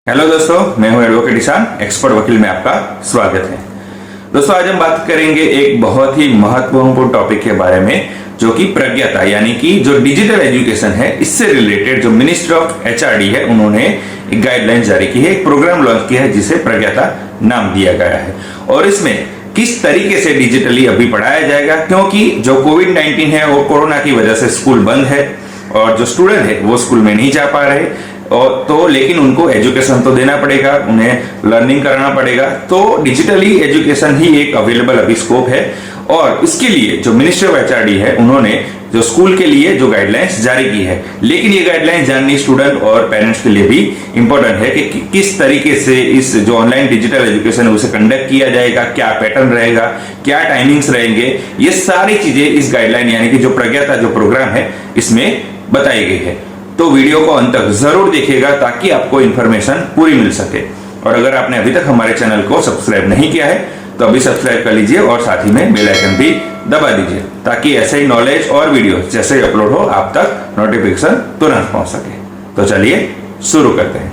Hello दोस्तों, मैं हूं एडवोकेट ईशान, एक्सपर्ट वकील में आपका स्वागत है। दोस्तों, आज हम बात करेंगे एक बहुत ही महत्वपूर्ण टॉपिक के बारे में, जो कि प्रज्ञाता यानी कि जो डिजिटल एजुकेशन है, इससे रिलेटेड जो मिनिस्ट्री ऑफ एचआरडी है, उन्होंने एक गाइडलाइन जारी की है, एक प्रोग्राम लॉन्च किया है जिसे प्रज्ञाता नाम दिया गया है। और इसमें किस तरीके से डिजिटली अभी पढ़ाया जाएगा, क्योंकि जो कोविड-19 है वो कोरोना की वजह से स्कूल बंद है और जो स्टूडेंट है वो स्कूल में नहीं जा पा रहे, और तो लेकिन उनको एजुकेशन तो देना पड़ेगा, उन्हें लर्निंग कराना पड़ेगा। तो डिजिटली एजुकेशन ही एक अवेलेबल अभी स्कोप है। और इसके लिए जो मिनिस्ट्री ऑफ एचआरडी है, उन्होंने जो स्कूल के लिए जो गाइडलाइंस जारी की है, लेकिन ये गाइडलाइंस जाननी स्टूडेंट और पेरेंट्स के लिए भी इंपॉर्टेंट है कि किस तरीके से इस जो ऑनलाइन डिजिटल एजुकेशन है उसे कंडक्ट किया जाएगा, क्या पैटर्न रहेगा, क्या टाइमिंग्स रहेंगे, ये सारी चीजें इस गाइडलाइन यानी कि जो प्रज्ञाता जो प्रोग्राम है इसमें बताई गई है। तो वीडियो को अंत तक जरूर देखिएगा ताकि आपको इन्फॉर्मेशन पूरी मिल सके। और अगर आपने अभी तक हमारे चैनल को सब्सक्राइब नहीं किया है तो अभी सब्सक्राइब कर लीजिए और साथ ही में बेल आइकन भी दबा दीजिए, ताकि ऐसे ही नॉलेज और वीडियो जैसे ही अपलोड हो आप तक नोटिफिकेशन तुरंत पहुंच सके। तो चलिए शुरू करते हैं।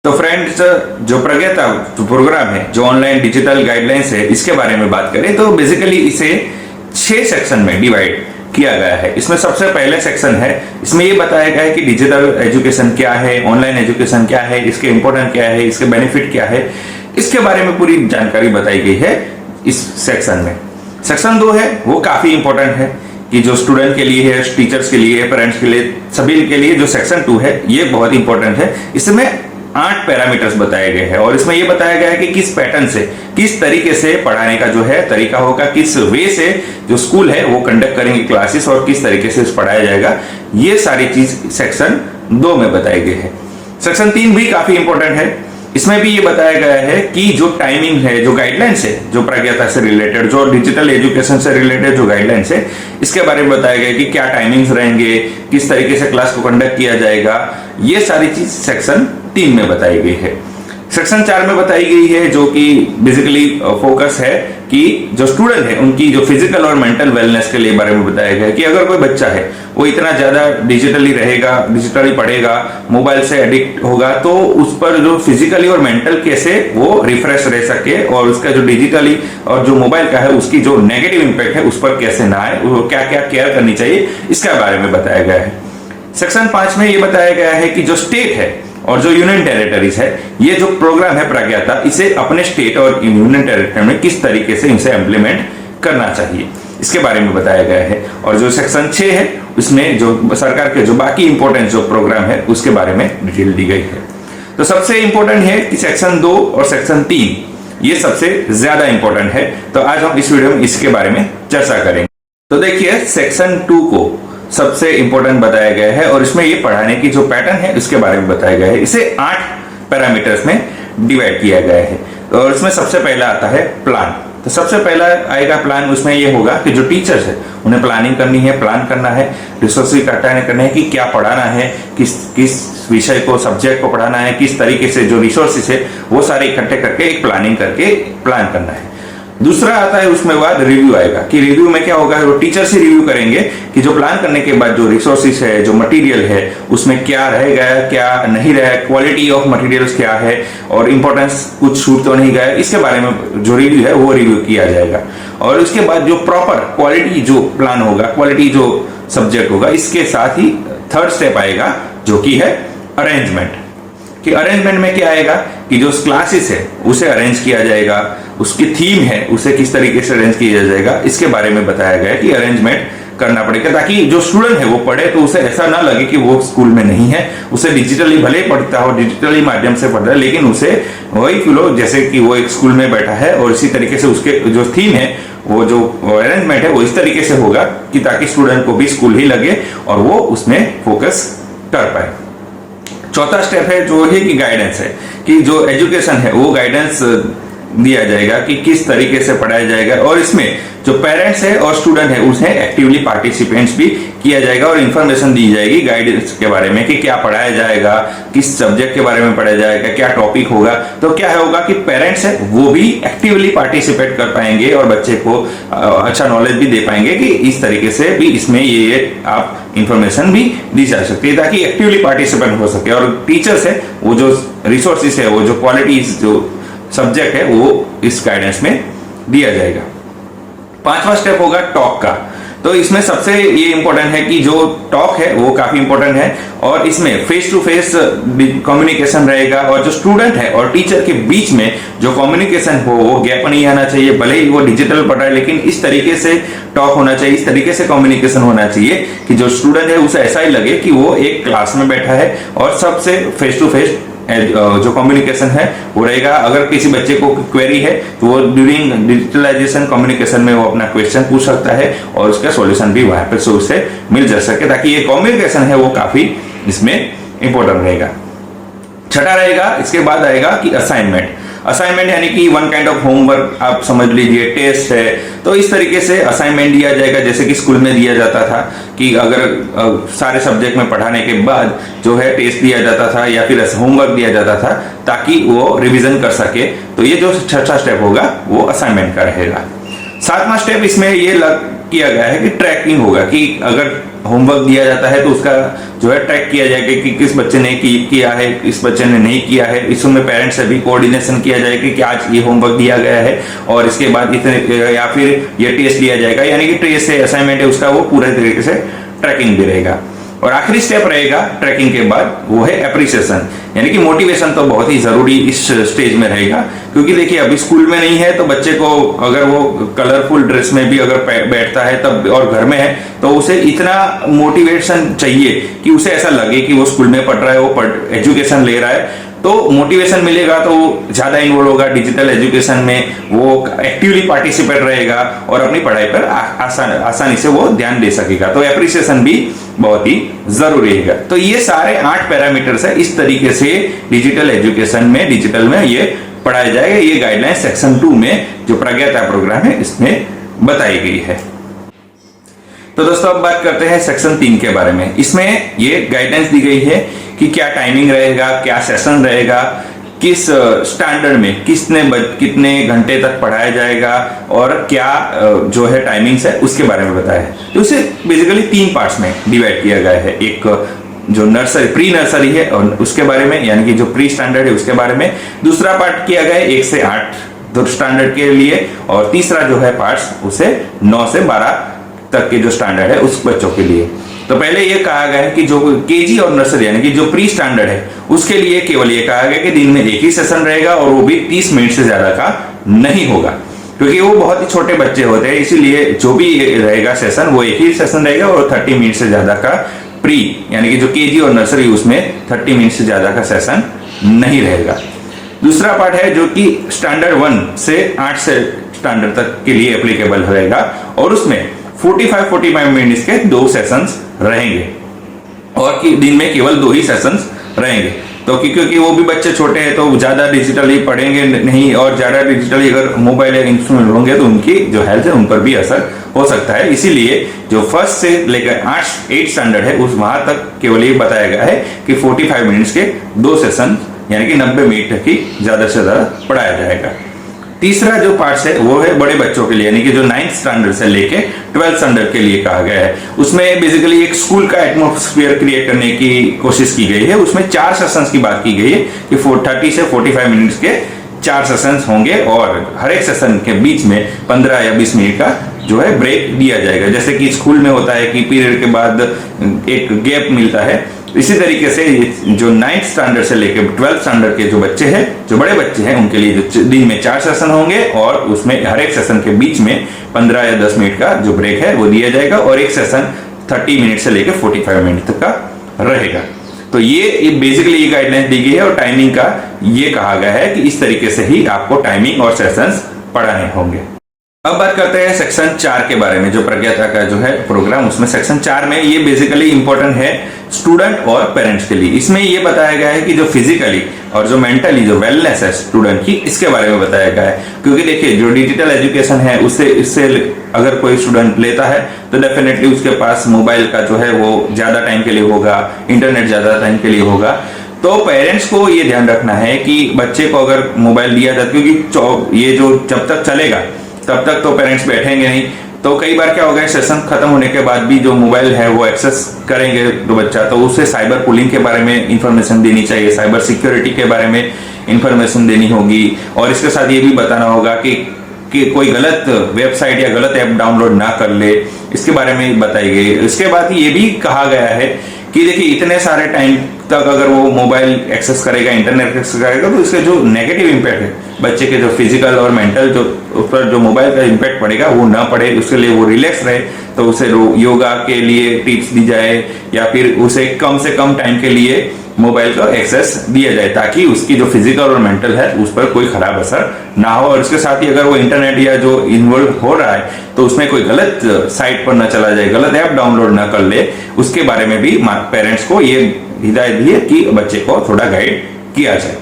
तो फ्रेंड्स, जो प्रज्ञाता प्रोग्राम है, जो ऑनलाइन डिजिटल गाइडलाइंस है, इसके बारे में बात करें तो बेसिकली इसे 6 सेक्शन में डिवाइड किया गया है। इसमें सबसे पहले सेक्शन है, इसमें ये बताया गया है कि डिजिटल एजुकेशन क्या है, ऑनलाइन एजुकेशन क्या है, इसके इंपॉर्टेंट क्या है, इसके बेनिफिट क्या है, इसके बारे में पूरी जानकारी बताई गई है इस सेक्शन में। सेक्शन 2 है, वो काफी इंपॉर्टेंट है कि जो स्टूडेंट के लिए है, टीचर्स के लिए है, पेरेंट्स के लिए, सभी के लिए जो सेक्शन 2 है ये बहुत इंपॉर्टेंट है। इसमें 8 पैरामीटर्स बताए गए हैं और इसमें यह बताया गया है कि किस पैटर्न से, किस तरीके से पढ़ाने का जो है तरीका होगा, किस वे से जो स्कूल है वो कंडक्ट करेंगे क्लासेस और किस तरीके से पढ़ाया जाएगा। ये सारी चीज सेक्शन 2 में बताई गई है। सेक्शन 3 भी काफी इंपॉर्टेंट है। इसमें भी ये बताया गया है कि जो टाइमिंग है, जो गाइडलाइंस है, जो प्रज्ञाता से रिलेटेड, जो डिजिटल एजुकेशन से रिलेटेड जो गाइडलाइंस है, इसके बारे में बताया गया कि क्या टाइमिंग्स रहेंगे, किस तरीके से क्लास को कंडक्ट किया जाएगा। ये सारी चीज सेक्शन 3 में बताई गई है। सेक्शन 4 में बताई गई है, जो कि बेसिकली फोकस है कि जो स्टूडेंट है उनकी जो फिजिकल और मेंटल वेलनेस के लिए बारे में बताया गया है कि अगर कोई बच्चा है वो इतना ज्यादा डिजिटली रहेगा, डिजिटली पढ़ेगा, मोबाइल से एडिक्ट होगा, तो उस पर जो फिजिकली और मेंटल कैसे वो रिफ्रेश रह सके और उसका जो डिजिटली और जो मोबाइल का है उसकी जो नेगेटिव इंपैक्ट है उस पर कैसे ना आए, क्या क्या केयर करनी चाहिए, इसके बारे में बताया गया है। सेक्शन 5 में ये बताया गया है कि जो स्टेट है और जो यूनियन टेरिटरीज है, ये जो प्रोग्राम है प्रज्ञाता, इसे अपने स्टेट और यूनियन टेरिटरी में किस तरीके से इसे इम्प्लीमेंट करना चाहिए, इसके बारे में बताया गया है। और जो सेक्शन 6 है उसमें जो सरकार के जो बाकी इंपॉर्टेंट जो प्रोग्राम है उसके बारे में डिटेल दी गई है। तो सबसे इंपॉर्टेंट है कि सेक्शन 2 और सेक्शन 3 ये सबसे ज्यादा इंपॉर्टेंट है। तो आज हम इस वीडियो में इसके बारे में चर्चा करेंगे। तो देखिए, सेक्शन 2 को सबसे इंपॉर्टेंट बताया गया है और इसमें ये पढ़ाने की जो पैटर्न है उसके बारे में बताया गया है। इसे 8 पैरामीटर्स में डिवाइड किया गया है और इसमें सबसे पहला आता है प्लान। तो सबसे पहला आएगा प्लान। उसमें ये होगा कि जो टीचर्स है उन्हें प्लानिंग करनी है, प्लान करना है, रिसोर्सेज इकट्ठा करना है कि क्या पढ़ाना है, किस विषय को, सब्जेक्ट को पढ़ाना है, किस तरीके से जो रिसोर्सेज है वो सारे इकट्ठे करके एक प्लानिंग करके प्लान करना है। दूसरा आता है, उसमें बाद रिव्यू आएगा कि रिव्यू में क्या होगा, वो टीचर से रिव्यू करेंगे कि जो प्लान करने के बाद जो रिसोर्सेज है, जो मटेरियल है, उसमें क्या रहेगा, क्या नहीं रहेगा, क्वालिटी ऑफ मटेरियल्स क्या है और इंपॉर्टेंस कुछ छूट तो नहीं गया, इसके बारे में जो रिव्यू है वो रिव्यू किया जाएगा। और उसके बाद जो प्रॉपर क्वालिटी जो प्लान होगा, क्वालिटी जो सब्जेक्ट होगा, इसके साथ ही थर्ड स्टेप आएगा जो कि है अरेंजमेंट। कि अरेंजमेंट में क्या आएगा कि जो क्लासेस है उसे अरेंज किया जाएगा, उसकी थीम है उसे किस तरीके से अरेंज किया जाएगा, इसके बारे में बताया गया है कि अरेंजमेंट करना पड़ेगा ताकि जो स्टूडेंट है वो पढ़े तो उसे ऐसा ना लगे कि वो स्कूल में नहीं है, उसे डिजिटली भले पढ़ता हो, डिजिटली माध्यम से पढ़ रहा है, लेकिन उसे वही फील हो जैसे कि वो एक स्कूल में बैठा है। और इसी तरीके से उसके जो थीम है, वो जो अरेंजमेंट है वो इस तरीके से होगा कि ताकि स्टूडेंट को भी स्कूल ही लगे और वो उसमें फोकस कर पाए। चौथा स्टेप है जो है कि गाइडेंस है, कि जो एजुकेशन है वो गाइडेंस दिया जाएगा कि किस तरीके से पढ़ाया जाएगा। और इसमें जो पेरेंट्स है और स्टूडेंट है उसे एक्टिवली पार्टिसिपेंट्स भी किया जाएगा और इन्फॉर्मेशन दी जाएगी गाइडेंस के बारे में कि क्या पढ़ाया जाएगा, किस सब्जेक्ट के बारे में पढ़ाया जाएगा, क्या टॉपिक होगा। तो क्या होगा कि पेरेंट्स है वो भी एक्टिवली पार्टिसिपेट कर पाएंगे और बच्चे को अच्छा नॉलेज भी दे पाएंगे कि इस तरीके से भी इसमें ये आप इंफॉर्मेशन भी दी जा सकती है ताकि एक्टिवली पार्टिसिपेंट हो सके। और टीचर्स है वो जो रिसोर्सेस है, वो जो क्वालिटीज, जो सब्जेक्ट है वो इस गाइडेंस में दिया जाएगा। 5वां स्टेप होगा टॉक का। तो इसमें सबसे ये इंपॉर्टेंट है कि जो टॉक है वो काफी इंपॉर्टेंट है और इसमें फेस टू फेस कम्युनिकेशन रहेगा और जो स्टूडेंट है और टीचर के बीच में जो कम्युनिकेशन हो वो गैप नहीं आना चाहिए। भले ही वो डिजिटल पढ़ रहा है लेकिन इस तरीके से टॉक होना चाहिए, इस तरीके से कम्युनिकेशन होना चाहिए कि जो स्टूडेंट है उसे ऐसा ही लगे कि वो एक क्लास में बैठा है और सबसे फेस टू फेस जो कम्युनिकेशन है वो रहेगा। अगर किसी बच्चे को क्वेरी है तो वो ड्यूरिंग डिजिटलाइजेशन कम्युनिकेशन में वो अपना क्वेश्चन पूछ सकता है और उसका सॉल्यूशन भी वहां पे सोर्स से मिल जा सके, ताकि ये कम्युनिकेशन है वो काफी इसमें इंपॉर्टेंट रहेगा। छठा रहेगा, इसके बाद आएगा कि असाइनमेंट। असाइनमेंट यानी कि वन काइंड ऑफ होमवर्क आप समझ लीजिए, टेस्ट है। तो इस तरीके से असाइनमेंट दिया जाएगा जैसे कि स्कूल में दिया जाता था कि अगर सारे सब्जेक्ट में पढ़ाने के बाद जो है टेस्ट दिया जाता था या फिर होमवर्क दिया जाता था ताकि वो रिवीजन कर सके। तो ये जो छठा स्टेप होगा वो असाइनमेंट का रहेगा। 7वां स्टेप इसमें ये किया गया है कि ट्रैकिंग होगा कि अगर होमवर्क दिया जाता है तो उसका जो है ट्रैक किया जाएगा कि किस बच्चे ने किया है, किस बच्चे ने नहीं किया है। इसमें पेरेंट्स से भी कोऑर्डिनेशन किया जाएगा कि आज ये होमवर्क दिया गया है और इसके बाद इतने या फिर ये टेस्ट लिया जाएगा, यानी कि टेस्ट है असाइनमेंट है उसका वो पूरे तरीके से ट्रैकिंग भी रहेगा। और आखिरी स्टेप रहेगा ट्रैकिंग के बाद वो है एप्रिसिएशन, यानी कि मोटिवेशन तो बहुत ही जरूरी इस स्टेज में रहेगा। क्योंकि देखिए अभी स्कूल में नहीं है तो बच्चे को अगर वो कलरफुल ड्रेस में भी अगर बैठता है तब और घर में है तो उसे इतना मोटिवेशन चाहिए कि उसे ऐसा लगे कि वो स्कूल में पढ़ रहा है, वो एजुकेशन ले रहा है। तो मोटिवेशन मिलेगा तो वो ज्यादा इन्वॉल्व होगा डिजिटल एजुकेशन में, वो एक्टिवली पार्टिसिपेट रहेगा और अपनी पढ़ाई पर आसानी से वो ध्यान दे सकेगा। तो एप्रिसिएशन भी बहुत ही जरूरी है। तो ये सारे 8 पैरामीटर्स है, इस तरीके से डिजिटल एजुकेशन में, डिजिटल में ये पढ़ाया जाएगा। ये गाइडलाइन सेक्शन 2 में जो प्रज्ञाता प्रोग्राम है इसमें बताई गई है। तो दोस्तों अब बात करते हैं सेक्शन 3 के बारे में। इसमें ये गाइडेंस दी गई है कि क्या टाइमिंग रहेगा, क्या सेशन रहेगा, किस स्टैंडर्ड में कितने घंटे तक पढ़ाया जाएगा और क्या जो है टाइमिंग्स है उसके बारे में बताया है। तो उसे बेसिकली 3 पार्ट्स में डिवाइड किया गया है। एक जो नर्सरी प्री नर्सरी है और उसके बारे में, यानी कि जो प्री स्टैंडर्ड है उसके बारे में। दूसरा पार्ट किया गया है 1 से 8 स्टैंडर्ड के लिए और तीसरा जो है पार्ट्स उसे 9 से 12 तक के जो स्टैंडर्ड है उस बच्चों के लिए। तो पहले ये कहा गया है कि जो केजी और नर्सरी यानी कि जो प्री स्टैंडर्ड है उसके लिए केवल ये कहा गया कि दिन में एक ही सेशन रहेगा और वो भी 30 मिनट से ज्यादा का नहीं होगा, क्योंकि वो बहुत ही छोटे बच्चे होते हैं। इसीलिए जो भी रहेगा सेशन वो एक ही सेशन रहेगा और 30 मिनट से ज्यादा का प्री यानी कि जो केजी और नर्सरी उसमें 30 मिनट से ज्यादा का सेशन नहीं रहेगा। दूसरा पार्ट है जो कि स्टैंडर्ड 1 से 8 से स्टैंडर्ड तक के लिए एप्लीकेबल रहेगा और उसमें 45 मिनट्स के 2 सेशंस रहेंगे और कि दिन में केवल 2 ही सेशंस रहेंगे। तो क्योंकि वो भी बच्चे छोटे हैं तो ज्यादा डिजिटली पढ़ेंगे नहीं और ज्यादा डिजिटली अगर मोबाइल या इंस्ट्रूमेंट होंगे तो उनकी जो हेल्थ है उन पर भी असर हो सकता है। इसीलिए जो फर्स्ट से लेकर 8 स्टैंडर्ड है उस वहां तक केवल ये बताया गया है कि 45 मिनट्स के 2 सेशन यानी कि 90 मिनट तक ही ज्यादा से ज्यादा पढ़ाया जाएगा। तीसरा जो पार्ट है वो है बड़े बच्चों के लिए, यानी कि जो 9th स्टैंडर्ड से लेके 12th स्टैंडर्ड के लिए कहा गया है। उसमें बेसिकली एक स्कूल का एटमॉस्फेयर क्रिएट करने की कोशिश की गई है। उसमें 4 सेशंस की बात की गई है कि 30 से 45 मिनट्स के 4 सेशंस होंगे और हर एक सेशन के बीच में 15 या 20 मिनट का जो है ब्रेक दिया जाएगा। जैसे कि स्कूल में होता है कि पीरियड के बाद एक गैप मिलता है, इसी तरीके से जो 9th स्टैंडर्ड से लेकर 12th स्टैंडर्ड के जो बच्चे हैं, जो बड़े बच्चे हैं, उनके लिए जो दिन में 4 सेशन होंगे और उसमें हर एक सेशन के बीच में 15 या 10 मिनट का जो ब्रेक है वो दिया जाएगा और एक सेशन 30 मिनट से लेकर 45 मिनट तक का रहेगा। तो ये बेसिकली ये गाइडलाइंस दी गई है और टाइमिंग का ये कहा गया है कि इस तरीके से ही आपको टाइमिंग और सेशंस पढ़ाने होंगे। अब बात करते हैं सेक्शन 4 के बारे में, जो प्रज्ञाता का जो है प्रोग्राम, उसमें सेक्शन 4 में ये बेसिकली इंपॉर्टेंट है स्टूडेंट और पेरेंट्स के लिए। इसमें ये बताया गया है कि जो फिजिकली और जो मेंटली जो वेलनेस है स्टूडेंट की, इसके बारे में बताया गया है। क्योंकि देखिए जो डिजिटल एजुकेशन है इससे अगर कोई स्टूडेंट लेता है तो डेफिनेटली उसके पास मोबाइल का जो है वो ज्यादा टाइम के लिए होगा, इंटरनेट ज्यादा टाइम के लिए होगा। तो पेरेंट्स को ये ध्यान रखना है कि बच्चे को अगर मोबाइल दिया जाए, क्योंकि ये जो जब तक चलेगा तब तक तो पेरेंट्स बैठेंगे नहीं, तो कई बार क्या होगा सेशन खत्म होने के बाद भी जो मोबाइल है वो एक्सेस करेंगे तो बच्चा, तो उसे साइबर पुलिंग के बारे में इंफॉर्मेशन देनी चाहिए, साइबर सिक्योरिटी के बारे में इंफॉर्मेशन देनी होगी। और इसके साथ ये भी बताना होगा कि कोई गलत वेबसाइट या गलत ऐप डाउनलोड ना कर ले, इसके बारे में बताई गई। इसके बाद ये भी कहा गया है कि देखिए इतने सारे टाइम तक अगर वो मोबाइल एक्सेस करेगा, इंटरनेट एक्सेस करेगा, तो इसके जो नेगेटिव इम्पैक्ट है बच्चे के, जो फिजिकल और मेंटल जो उस पर जो मोबाइल का इम्पैक्ट पड़ेगा वो ना पड़े, उसके लिए वो रिलैक्स रहे। तो उसे योगा के लिए टिप्स दी जाए या फिर उसे कम से कम टाइम के लिए मोबाइल का एक्सेस दिया जाए, ताकि उसकी जो फिजिकल और मेंटल है उस पर कोई खराब असर ना हो। और इसके साथ ही अगर वो इंटरनेट या जो इन्वॉल्व हो रहा है तो उसमें कोई गलत साइट पर ना चला जाए, गलत ऐप डाउनलोड ना कर ले, उसके बारे में भी पेरेंट्स को ये हिदायत दी है कि बच्चे को थोड़ा गाइड किया जाए।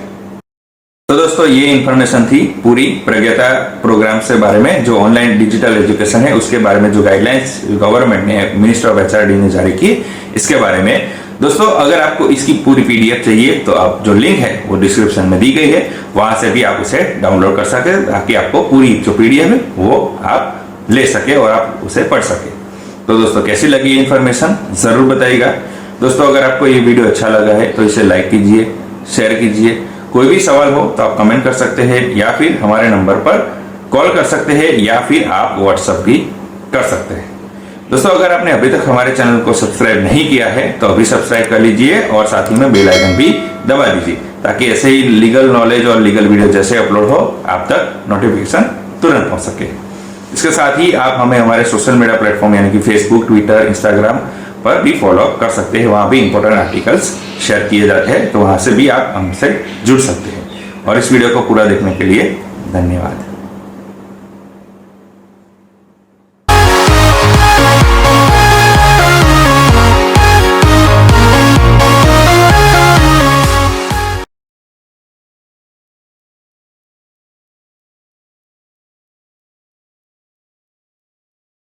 तो दोस्तों ये इंफॉर्मेशन थी पूरी प्रज्ञाता प्रोग्राम से बारे में, जो ऑनलाइन डिजिटल एजुकेशन है उसके बारे में, जो गाइडलाइंस गवर्नमेंट ने, मिनिस्टर ऑफ एचआरडी ने जारी की, इसके बारे में। दोस्तों अगर आपको इसकी पूरी पीडीएफ चाहिए तो आप जो लिंक है वो डिस्क्रिप्शन में दी गई है, वहां से भी आप उसे डाउनलोड कर सके, ताकि आपको पूरी जो पीडीएफ है वो आप ले सके और आप उसे पढ़ सके। तो दोस्तों कैसी लगी ये इन्फॉर्मेशन जरूर बताइएगा। दोस्तों अगर आपको ये वीडियो अच्छा लगा है तो इसे लाइक कीजिए, शेयर कीजिए। कोई भी सवाल हो तो आप कमेंट कर सकते हैं या फिर हमारे नंबर पर कॉल कर सकते हैं या फिर आप व्हाट्सएप भी कर सकते हैं। दोस्तों अगर आपने अभी तक हमारे चैनल को सब्सक्राइब नहीं किया है तो अभी सब्सक्राइब कर लीजिए और साथ ही में बेल आइकन भी दबा दीजिए, ताकि ऐसे ही लीगल नॉलेज और लीगल वीडियो जैसे अपलोड हो आप तक नोटिफिकेशन तुरंत पहुंच सके। इसके साथ ही आप हमें हमारे सोशल मीडिया प्लेटफॉर्म यानी कि फेसबुक, ट्विटर, इंस्टाग्राम पर भी फॉलो कर सकते हैं। वहां भी इंपॉर्टेंट आर्टिकल्स शेयर किए जाते हैं, तो वहां से भी आप हमसे जुड़ सकते हैं। और इस वीडियो को पूरा देखने के लिए धन्यवाद।